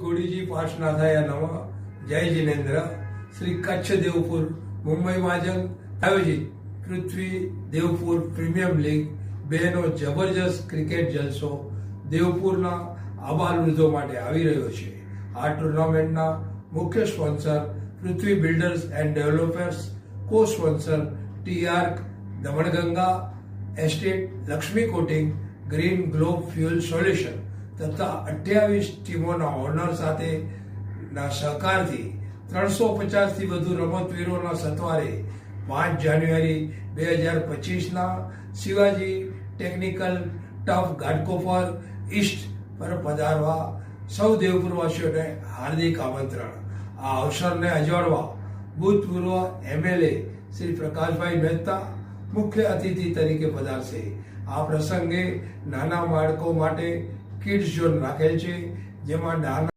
કોડીજી પાર્શ્વનાથાય નમઃ. જય જિનેન્દ્ર. શ્રી કચ્છ દેવપુર મુંબઈ મહાજન આયોજિત પૃથ્વી દેવપુર પ્રીમિયમ લીગ 2નો જબરજસ્ત ક્રિકેટ જલસો દેવપુરના આબાલવૃદ્ધો માટે આવી રહ્યો છે. આ ટુર્નામેન્ટના મુખ્ય sponsor Prithvi builders and developers, co sponsor T Arc, Damanganga estate, Lakshmi coating, green globe fuel solution તથા 28 ટીમોના ઓનર સાથેના સહકારથી 350 થી વધુ રમતવીરોના સત્વારે 5 જાન્યુઆરી 2025ના Shivaji technical turf Ghatkopar east પર પધારવા સૌ દેવપુરવાસીઓને હાર્દિક આમંત્રણ. આ અવસરને અજવાળવા ભૂતપૂર્વ એમએલએ શ્રી પ્રકાશભાઈ મહેતા મુખ્ય અતિથિ તરીકે પધારશે. આ પ્રસંગે નાના બાળકો માટે કિડ્સ ઝોન રાખેલ છે, જેમાં નાના